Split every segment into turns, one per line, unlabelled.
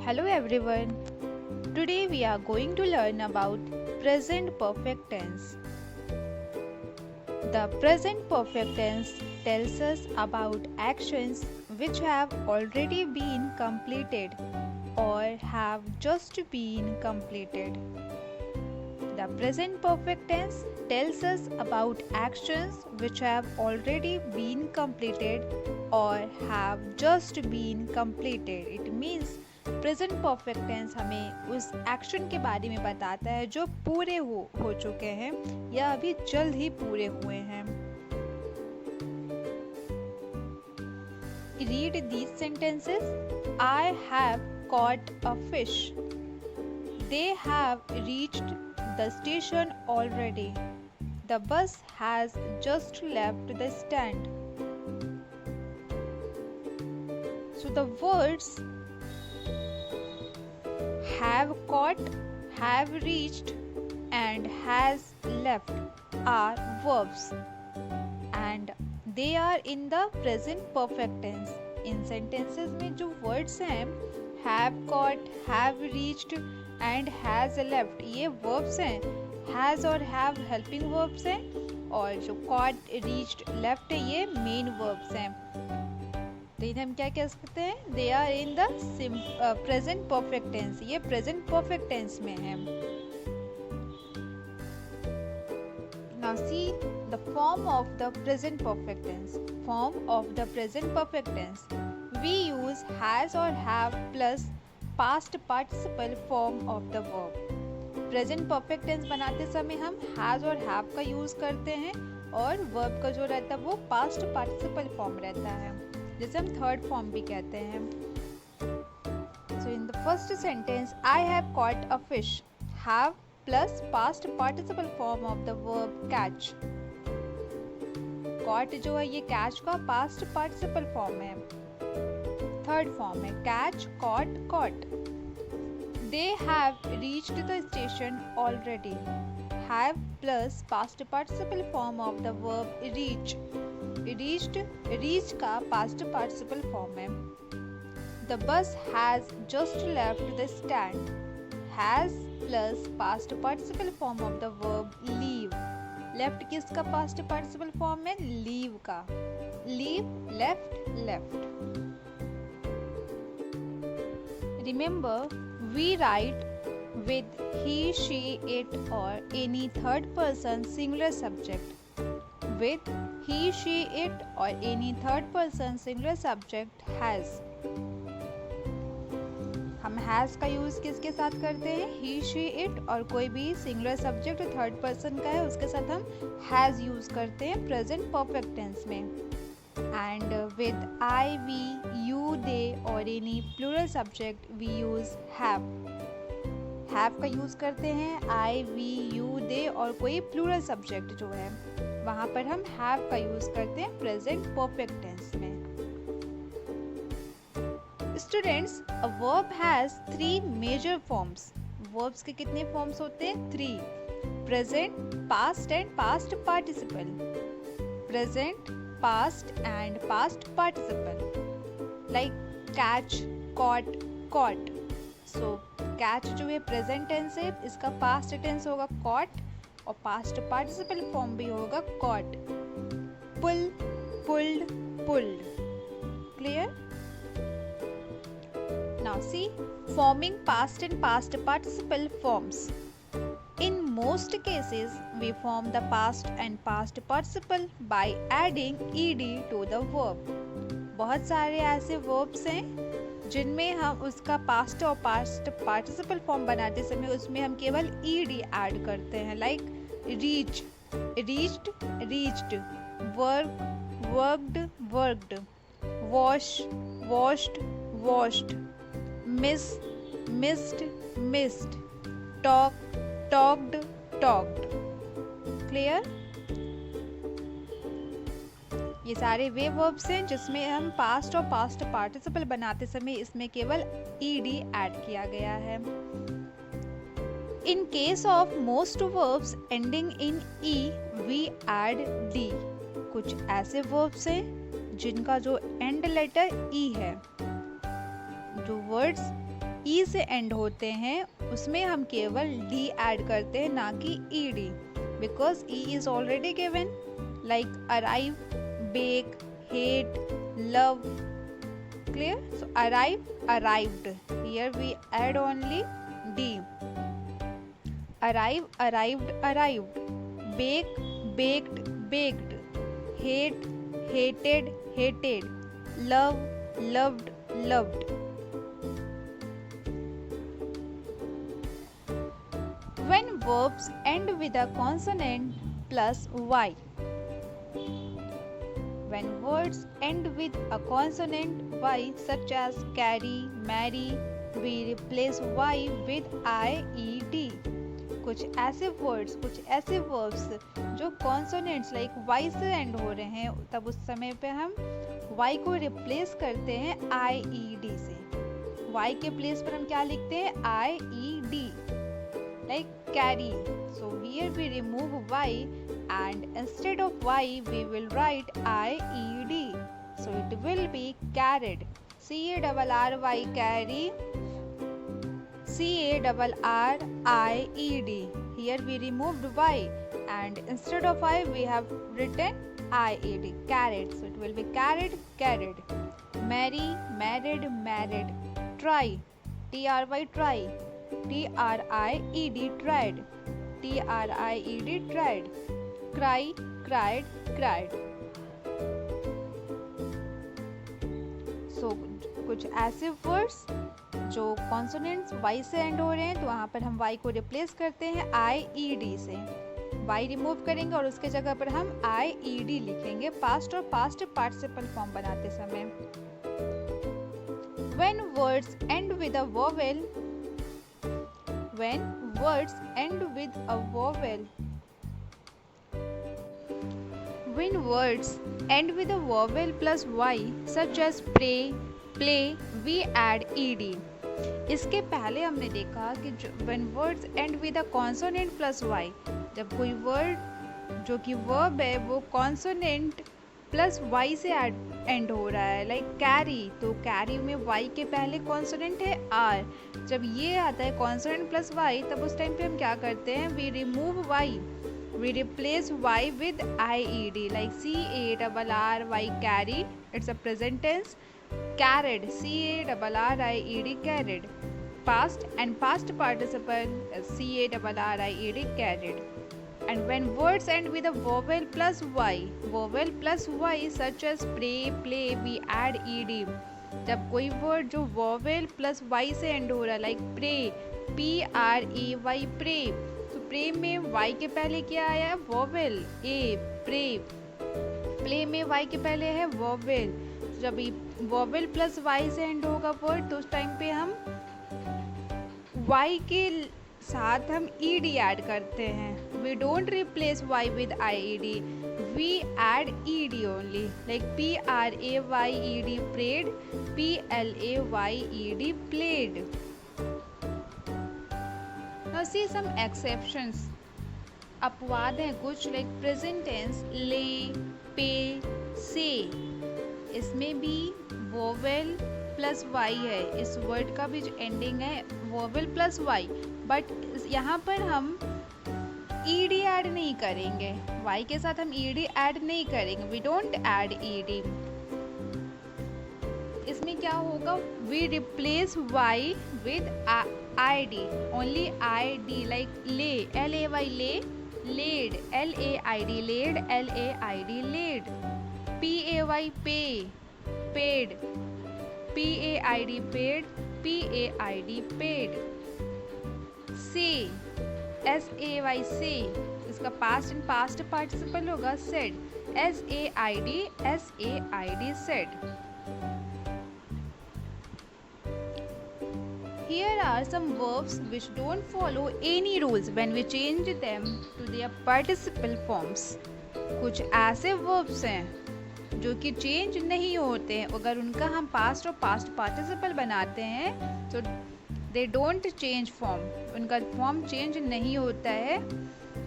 Hello everyone. Today we are going to learn about present perfect tense. The present perfect tense tells us about actions which have already been completed or have just been completed. The present perfect tense tells us about actions which have already been completed or have just been completed. It means present perfect tense हमें उस action के बारे में बताता है जो पूरे हो चुके हैं या अभी जल्द ही पूरे हुए हैं. Read these sentences. I have caught a fish. They have reached the station already. The bus has just left the stand. So the words have caught, have reached and has left are verbs and they are in the present perfect tense. In sentences में जो words हैं have caught, have reached and has left ये verbs हैं. has और have helping verbs हैं और जो caught, reached, left है ये main verbs हैं. तो इन्हें हम क्या कह सकते हैं? They are in the present perfect tense. ये प्रेजेंट परफेक्ट टेंस में है. Now see the form of the present perfect tense. Form of the present perfect tense we use has और have plus past participle form of the verb. Present perfect tense बनाते समय हम has और have का use करते हैं और verb का जो रहता है वो पास्ट पार्टिसिपल फॉर्म रहता है जिसे हम थर्ड फॉर्म भी कहते हैं. So in the first sentence I have caught a fish. Have plus past participle form of the verb catch. Caught जो है ये कैच का पास्ट पार्टिसिपल फॉर्म है. थर्ड फॉर्म है catch, caught, caught. They have reached the station already. Have plus past participle form of the verb reach. Reached, reach का past participle form है. The bus has just left the stand. Has plus past participle form of the verb leave. Left किसका past participle form है? Leave का. Leave, left, left. Remember, we write with he, she, it or any third person singular subject. With he, she, it or any third person singular subject has. हम has का use किसके साथ करते हैं? he, she, it और कोई भी singular subject third person का है उसके साथ हम has यूज करते हैं प्रेजेंट परफेक्ट टेंस में. And with I, we, you, they और any plural subject we use have. have का यूज करते हैं I, we, you, they और कोई प्लूरल सब्जेक्ट जो है वहां पर हम have का यूज करते हैं प्रेजेंट परफेक्ट टेंस में. Students, a verb has 3 major forms. Verbs के कितने फॉर्म्स होते हैं? 3. Present, past and past participle. Present, past and past participle. Like catch, caught, caught. So catch जो है प्रेजेंट टेंस है, इसका पास्ट टेंस होगा कॉट और पास्ट पार्टिसिपल फॉर्म भी होगा caught. Pull, pulled, pulled. Clear? Now see forming past and past participle forms. In most cases, we form the past and past participle by adding ed to the verb. बहुत सारे ऐसे verbs हैं जिनमें हम उसका past और past participle form बनाते समय उसमें हम केवल ed ऐड करते हैं. Like reach, reached, reached. Work, worked, worked. Wash, washed, washed. Miss, missed, missed. Talk, talked, talked. Clear? ये सारे वे वर्ब्स हैं जिसमें हम पास्ट और पास्ट पार्टिसिपल बनाते समय इसमें केवल ed ऐड किया गया है. In case of most verbs ending in e, we add d. कुछ ऐसे verbs हैं जिनका जो एंड लेटर e है. जो वर्ड्स ई से एंड होते हैं उसमें हम केवल डी ऐड करते हैं, ना कि ED, because E is already given, like arrive, bake, hate, love. Clear? So arrive, arrived. Here we add only D. Arrive, arrived, arrived. Bake, baked, baked. Hate, hated, hated. Love, loved, loved. When verbs end with a consonant plus Y. When words end with a consonant Y, such as carry, marry, we replace Y with IED. कुछ ऐसे words, कुछ ऐसे verbs जो consonants like Y से and हो रहे हैं, तब उस समय पे हम Y को रिप्लेस करते हैं IED से. Y के प्लेस पर हम क्या लिखते हैं? IED, like carry. So here we remove Y and instead of Y we will write IED. So it will be carried. CARRY carry. CARRIED. Here we removed Y and instead of Y we have written IED. Carried. So it will be carried, carried. Marry, married, married. Try. TRY try. TRIED tried. TRIED tried. Cry, cried, cried. So कुछ ऐसे words जो consonants Y से and हो रहे हैं, तो वहाँ पर हम Y को रिप्लेस करते हैं IED से. Y रिमूव करेंगे और उसके जगह पर हम IED लिखेंगे पास्ट और पास्ट पार्टिसिपल फॉर्म बनाते समय. When words end with a vowel. When words end with a vowel. When words end with a vowel plus Y, such as pray, play, we add ed. इसके पहले हमने देखा कि when words end with a consonant plus Y, जब कोई word जो कि verb है वो कॉन्सोनेंट प्लस Y से एंड हो रहा है, लाइक कैरी, तो कैरी में Y के पहले कॉन्सोनेंट है R. जब ये आता है कॉन्सोनेंट प्लस Y, तब उस टाइम पे हम क्या करते हैं? We remove Y. We replace Y with IED, like CARRY carry. It's a present tense. Carried, CARRIED carried. Past and past participle is CARRIED carried. And when words end with a vowel plus Y, such as pray, play, we add ed. जब कोई word जो vowel plus Y से and हो रहा है, like pray, PRAY pray, तो pray में Y के पहले क्या आया? वॉवेल ए, प्रे. प्ले में Y के पहले है वॉवेल. जब वॉवेल प्लस Y से एंड होगा वर्ड, तो उस टाइम पे हम Y के साथ हम ed ऐड करते हैं. We don't replace Y with IED. We add ed only, like PRAYED prayed, PLAYED played. Now see some exceptions. अपवाद हैं कुछ, like present tense, lay, pay, say. इसमें भी vowel प्लस Y है. इस वर्ड का भी जो एंडिंग है vowel प्लस Y, बट यहाँ पर हम ed ऐड नहीं करेंगे. Y के साथ हम ed ऐड नहीं करेंगे. We don't add ed. इसमें क्या होगा? We replace Y with id, only id, like lay, LAY lay, laid, LAID laid, LAID laid. PAY pay, paid, PAID paid, PAID paid. Say, SAY say, इसका past and past participle होगा said, SAID said. Here are some verbs which don't follow any rules when we change them to their participle forms. कुछ ऐसे verbs हैं जो कि change नहीं होते हैं. अगर उनका हम पास्ट और पास्ट पार्टिसिपल बनाते हैं तो they don't change form. उनका फॉर्म चेंज नहीं होता है.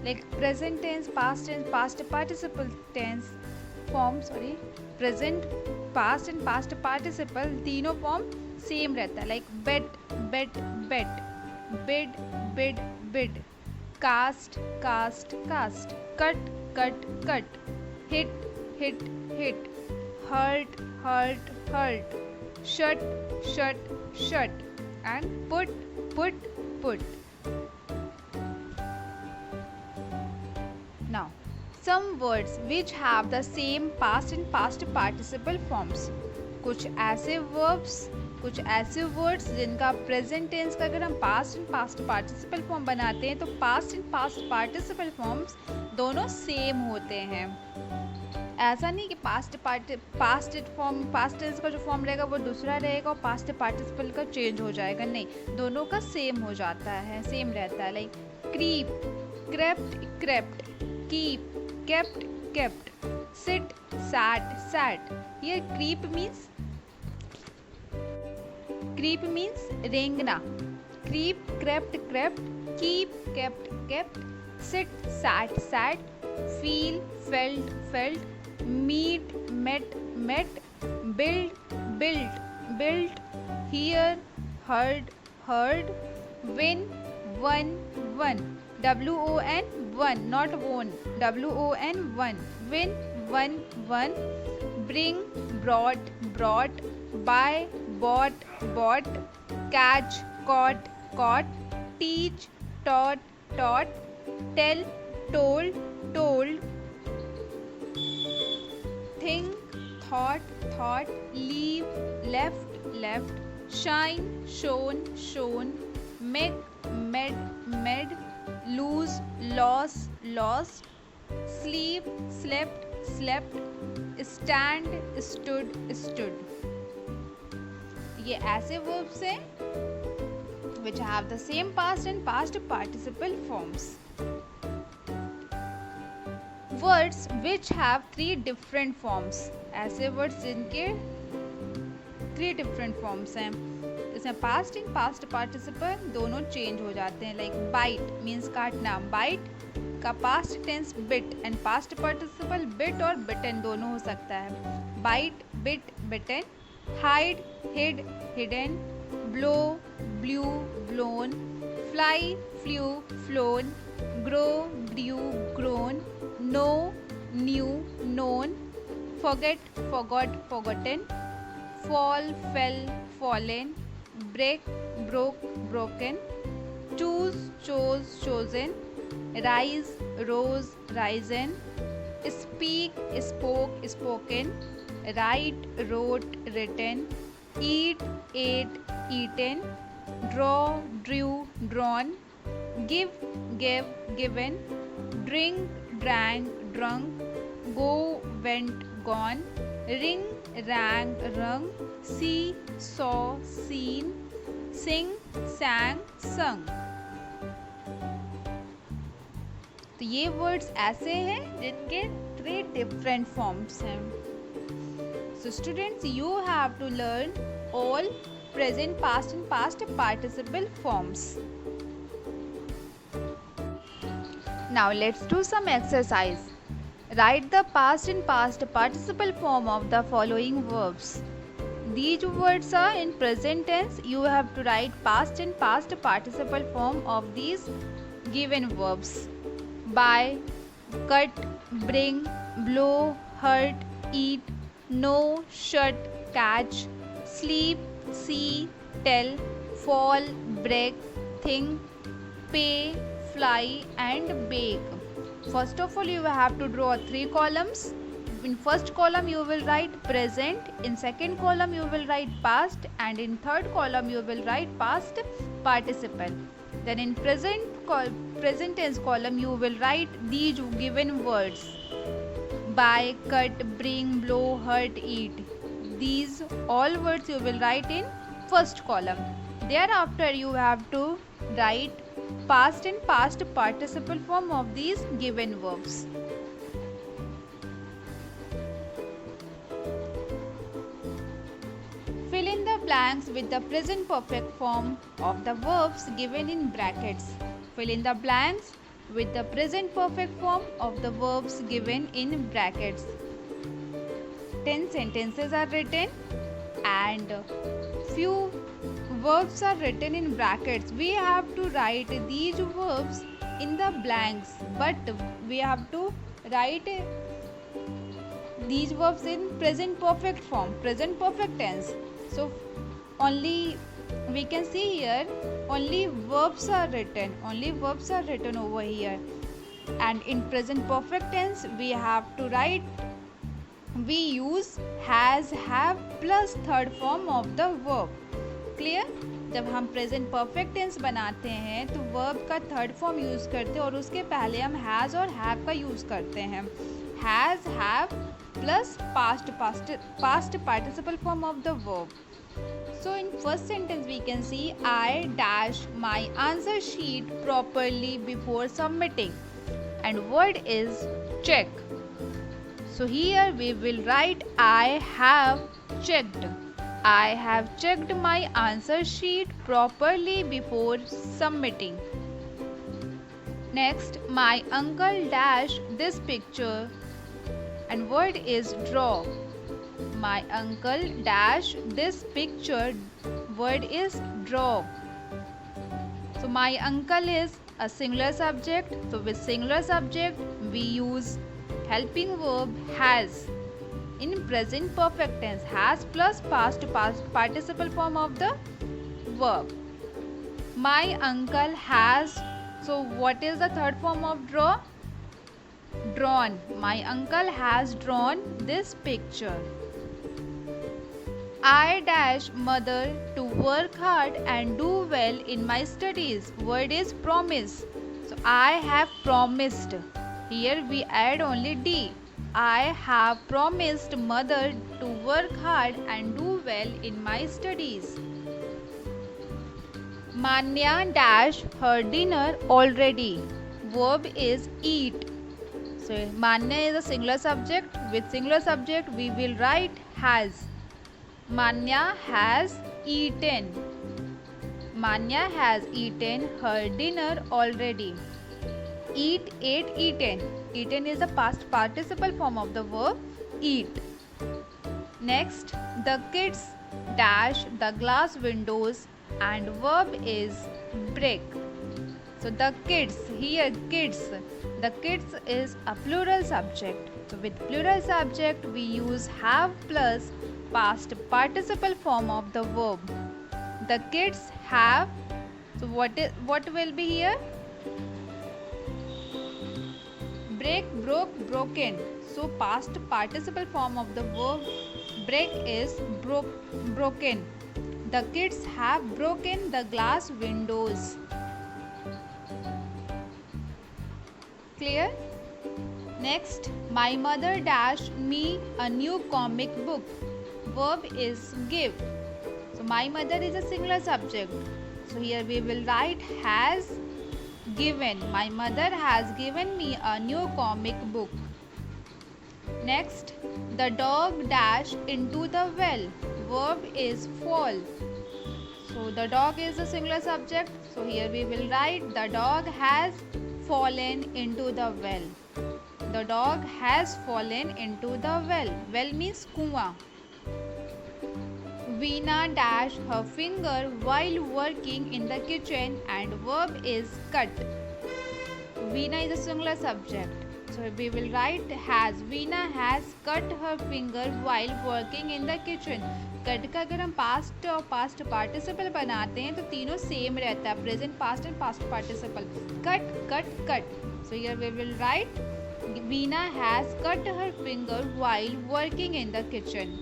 Like present tense, past tense, past participle tense form, present, past and past participle तीनों फॉर्म सेम रहता है, like bet bet bet, bid bid bid, cast cast cast, cut cut cut, hit hit hit, hurt hurt hurt, shut shut shut, and put put put. Now some words which have the same past and past participle forms. कुछ ऐसे verbs, कुछ ऐसे words जिनका present tense का अगर हम past and past participle form बनाते हैं तो past and past participle forms दोनों same होते हैं. ऐसा नहीं कि पास्ट टेंस का जो फॉर्म रहेगा वो दूसरा रहेगा और पास्ट पार्टिसिपल का चेंज हो जाएगा, नहीं, दोनों का सेम हो जाता है, सेम रहता है. Like creep, crept crept, keep, kept kept, sit sat sat. ये क्रीप मीन्स रेंगना. Creep crept crept, keep kept kept, sit sat sat, feel felt felt, meet met met, build built built, hear heard heard, win won won, won not won, won, win won won, bring brought brought, buy bought bought, catch caught caught, teach taught taught, tell told told, think thought thought, leave left left, shine shone shown, make med med, lose lost lost, sleep slept slept, stand stood stood. ये ऐसे verbs हैं which have the same past and past participle forms. Words which have three different forms. ऐसे words जिनके three different forms हैं, इसमें past and past participle दोनों change हो जाते हैं. Like bite means काटना, bite का past tense bit and past participle bit और bitten दोनों हो सकता है. bite bit bitten, hide hid hidden, blow blew blown, fly flew flown, grow grew grown, know knew known, forget forgot forgotten, fall fell fallen, break broke broken, choose chose chosen, rise rose risen, speak spoke spoken, write wrote written, eat ate eaten, draw drew drawn, give gave given, drink drank drunk, go went gone, ring rang rung, see saw seen, sing sang sung. तो ये words ऐसे हैं जिनके 3 different forms हैं. So students, you have to learn all present, past and past participle forms. Now let's do some exercise. Write the past and past participle form of the following verbs. These words are in present tense. You have to write past and past participle form of these given verbs. Buy, cut, bring, blow, hurt, eat, know, shut, catch, sleep, see, tell, fall, break, think, pay, fly and bake. First of all, you have to draw 3 columns. In first column you will write present, in second column you will write past, and in third column you will write past participle. Then in present tense column you will write these given words: buy, cut, bring, blow, hurt, eat. These all words you will write in first column. Thereafter you have to write past and past participle form of these given verbs. Fill in the blanks with the present perfect form of the verbs given in brackets. Fill in the blanks with the present perfect form of the verbs given in brackets. 10 sentences are written and few verbs are written in brackets. We have to write these verbs in the blanks, but we have to write these verbs in present perfect form, present perfect tense. So only we can see here only verbs are written, over here, and in present perfect tense we have to write, we use has, have plus third form of the verb. Clear? जब हम present perfect tense बनाते हैं तो verb का third form use करते हैं और उसके पहले हम हैज़ और हैव का यूज़ करते हैं. Has, have plus past participle form of the verb. So in first sentence we can see I dash my answer sheet properly before submitting, and word is check. So here we will write I have checked. I have checked my answer sheet properly before submitting. Next, my uncle dashed this picture, and word is draw. My uncle dashed this picture, word is draw. So my uncle is a singular subject, so with singular subject we use helping verb has. In present perfect tense, has plus past participle form of the verb. My uncle has, so what is the third form of draw? Drawn. My uncle has drawn this picture. I dash mother to work hard and do well in my studies. Word is promise. So I have promised. Here we add only D. I have promised mother to work hard and do well in my studies. Manya dash her dinner already. Verb is eat. So Manya is a singular subject. With singular subject we will write has. Manya has eaten. Manya has eaten her dinner already. Eat, ate, eaten. Eaten is the past participle form of the verb eat. Next, the kids dash the glass windows, and verb is break. So the kids, here kids, the kids is a plural subject. So with plural subject we use have plus past participle form of the verb. The kids have, so what will be here? Break, broke, broken. So past participle form of the verb break is broken. The kids have broken the glass windows. Clear? Next, my mother dashed me a new comic book. Verb is give. So my mother is a singular subject. So here we will write has given. My mother has given me a new comic book. Next, the dog dashed into the well. Verb is fall. So the dog is a singular subject. So here we will write the dog has fallen into the well. The dog has fallen into the well. Well means kuwa. Veena dashed her finger while working in the kitchen, and verb is cut. Veena is a singular subject. So we will write has. Veena has cut her finger while working in the kitchen. Cut का अगर हम past और past participle बनाते हैं तो तीनों same रहता है, present past and past participle. Cut cut cut. So here we will write Veena has cut her finger while working in the kitchen.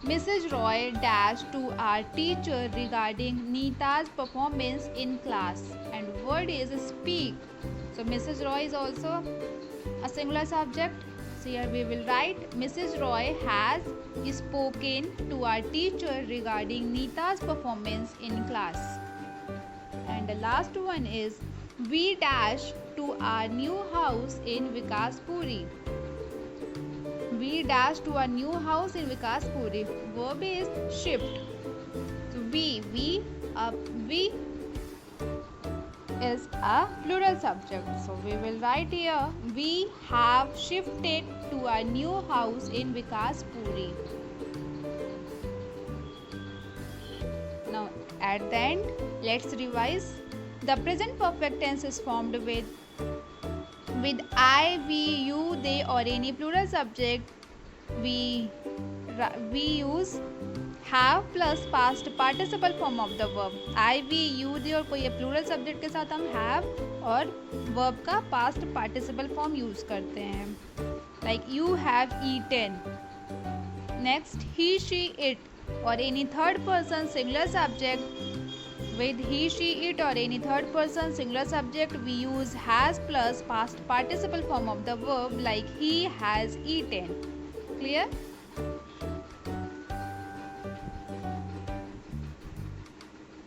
Mrs. Roy dashed to our teacher regarding Neeta's performance in class, and word is speak. So Mrs. Roy is also a singular subject. So here we will write Mrs. Roy has spoken to our teacher regarding Neeta's performance in class. And the last one is we dash to our new house in Vikaspuri. We dash to our new house in Vikaspuri. Verb is shift. So we is a plural subject. So we will write here we have shifted to our new house in Vikaspuri. at the end. Let's revise. The present perfect tense is formed with I, we, you, they or any plural subject. We use have plus past participle form of the verb. I, we, you, they और कोई plural subject के साथ हम have और verb का past participle form use करते हैं. Like you have eaten. Next, he, she, it or any third person singular subject. With he, she, it or any third person singular subject, we use has plus past participle form of the verb like he has eaten. Clear?